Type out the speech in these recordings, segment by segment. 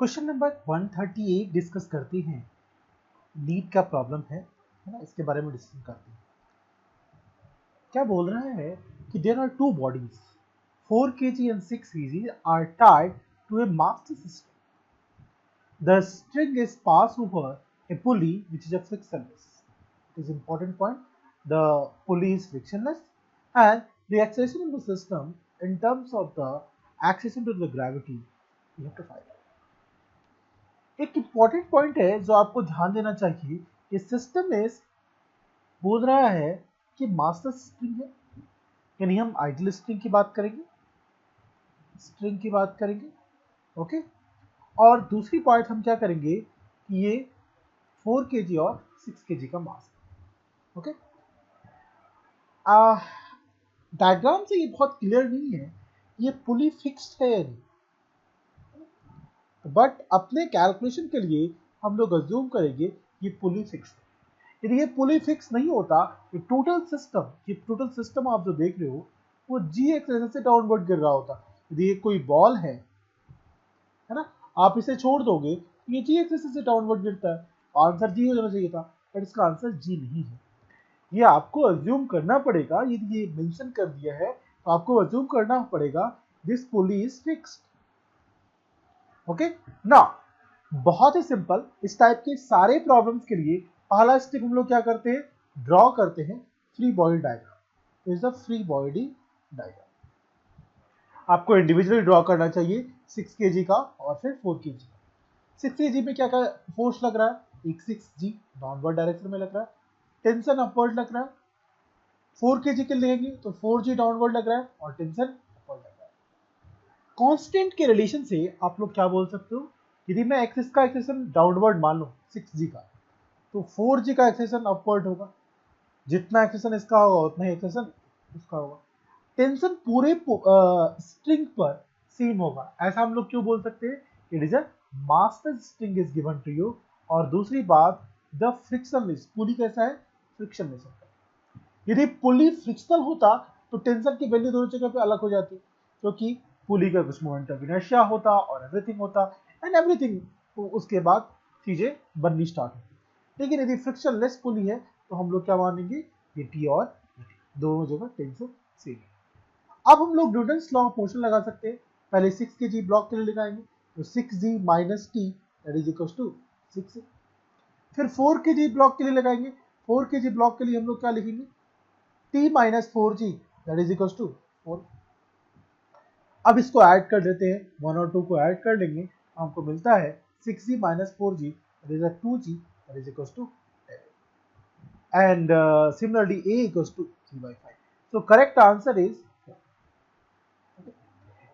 Question number 138 discuss करते हैं। NEET का प्रॉब्लम है ना, इसके बारे में डिस्कस करते हैं। क्या बोल रहा है कि there are two bodies 4 kg and 6 kg are tied to a master system. The string is passed over a pulley which is a frictionless. It is important point. The pulley is frictionless and the acceleration of the system in terms of the acceleration to the gravity you have to find out. एक important point है जो आपको ध्यान देना चाहिए कि system is बोल रहा है कि मास्टर स्ट्रिंग है, यानी हम आइडियल स्ट्रिंग की बात करेंगे, ओके। और दूसरी पार्ट हम क्या करेंगे कि ये 4 kg और 6 kg का मास है, ओके। डायग्राम से ये बहुत क्लियर नहीं है ये पुली फिक्स्ड है या नहीं, बट अपने कैलकुलेशन के लिए हम लोग अज्यूम करेंगे ये पुली फिक्स है। यदि ये पुली फिक्स नहीं होता, ये टोटल सिस्टम आप जो देख रहे हो वो जी एक्सेस से डाउनवर्ड गिर रहा होता। यदि ये कोई बॉल है ना, आप इसे छोड़ दोगे तो ये जी एक्सेस से डाउनवर्ड गिरता है, आंसर जी हो जाना चाहिए था, बट इसका आंसर जी नहीं है। ये आपको अज्यूम करना पड़ेगा, यदि ये मेंशन कर दिया है तो आपको अज्यूम करना पड़ेगा this pulley is fixed, okay ना। बहुत ही सिंपल, इस टाइप के सारे प्रॉब्लम्स के लिए पहला स्टेप हम लोग क्या करते हैं, ड्रॉ करते हैं free body diagram. Is the free body diagram आपको इंडिविजुअली ड्रॉ करना चाहिए 6 kg का और फिर 4 kg का। 6 kg में क्या क्या फोर्स लग रहा है, एक 6g डाउनवर्ड डायरेक्शन में लग रहा है, टेंशन अपवर्ड लग रहा है। 4 kg के लेंगे तो 4g डाउनवर्ड लग रहा है और टेंशन अपवर्ड लग रहा है। कांस्टेंट के रिलेशन से आप लोग क्या बोल सकते हो, यदि मैं एक्सेस का एक्सेशन डाउनवर्ड मान लो 6g का, तो 4g का एक्सेशन अपवर्ड होगा, जितना एक्सेशन इसका होगा उतना ही एक्सेशन उसका होगा। टेंशन पूरे स्ट्रिंग पर सेम होगा, ऐसा हम लोग क्यों बोल सकते हैं, it is a master string is given to you. और दूसरी बात, द फ्रिक्शनलेस पुली कैसा है, फ्रिक्शनलेस होता है। यदि पुली फ्रिक्शनल होता तो टेंशन की वैल्यू दोनों जगह पे अलग हो जाती, क्योंकि पुली का कुछ मोमेंट ऑफ इनर्शिया होता और एवरीथिंग होता एंड एवरीथिंग, तो उसके बाद चीजें बननी स्टार्ट होती। लेकिन यदि फ्रिक्शनलेस पुली है तो हम लोग क्या मानेंगे, ये टी और दोनों जगह टेंशन सेम है। अब हम लोग न्यूटन्स लॉ ऑफ मोशन लगा सकते हैं। पहले 6 kg ब्लॉक के लिए लगाएंगे तो 6g minus T that is equal to 6। फिर 4 kg ब्लॉक के लिए लगाएंगे, 4 kg ब्लॉक के लिए हम लोग क्या लिखेंगे, t minus 4g that is equal to 4। अब इसको ऐड कर देते हैं, 1 और 2 को ऐड कर लेंगे, हमको मिलता है 6g minus 4g that is 2g that is equal to 10 and similarly a equals to 3/5। So correct answer is 4।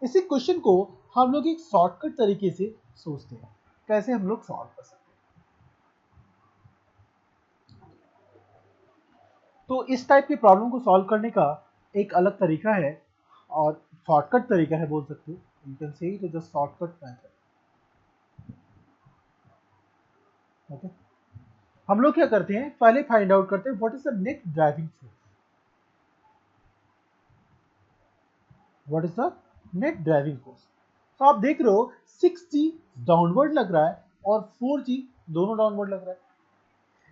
इसी क्वेश्चन को हम लोग एक शॉर्टकट तरीके से सोचते हैं, कैसे हम लोग सॉल्व कर सकते हैं। तो इस टाइप की प्रॉब्लम को सॉल्व करने का एक अलग तरीका है और शॉर्टकट तरीका है बोल सकते हो, you can say it is a shortcut method, okay. हम लोग क्या करते हैं, पहले फाइंड आउट करते हैं what is the net driving force, what is the net driving force. तो आप देख रहे हो 6g डाउनवर्ड लग रहा है और 4g दोनों डाउनवर्ड लग रहा है,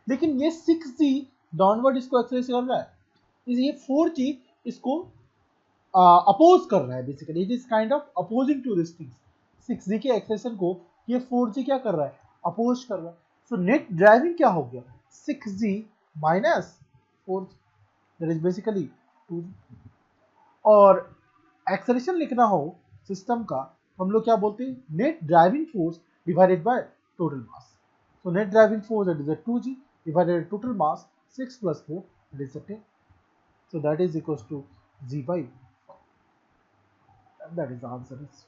लेकिन ये 6g डाउनवर्ड इसको एक्सेलरेट कर रहा है, ये 4g इसको अपोज कर रहा है। Basically it is kind of opposing to this things. 6g के एक्सेलेरेशन को ये 4g क्या कर रहा है, अपोज कर रहा है। सो नेट ड्राइविंग क्या हो गया, 6g minus 4g that is basically 2g। और एक्सेलरेशन लिखना हो सिस्टम का तो हम लोग क्या बोलते हैं, net driving force divided by total mass. So net driving force that is 2g divided total mass 6 plus 4 that is 10. So that is equals to g by 4. And that is the answer is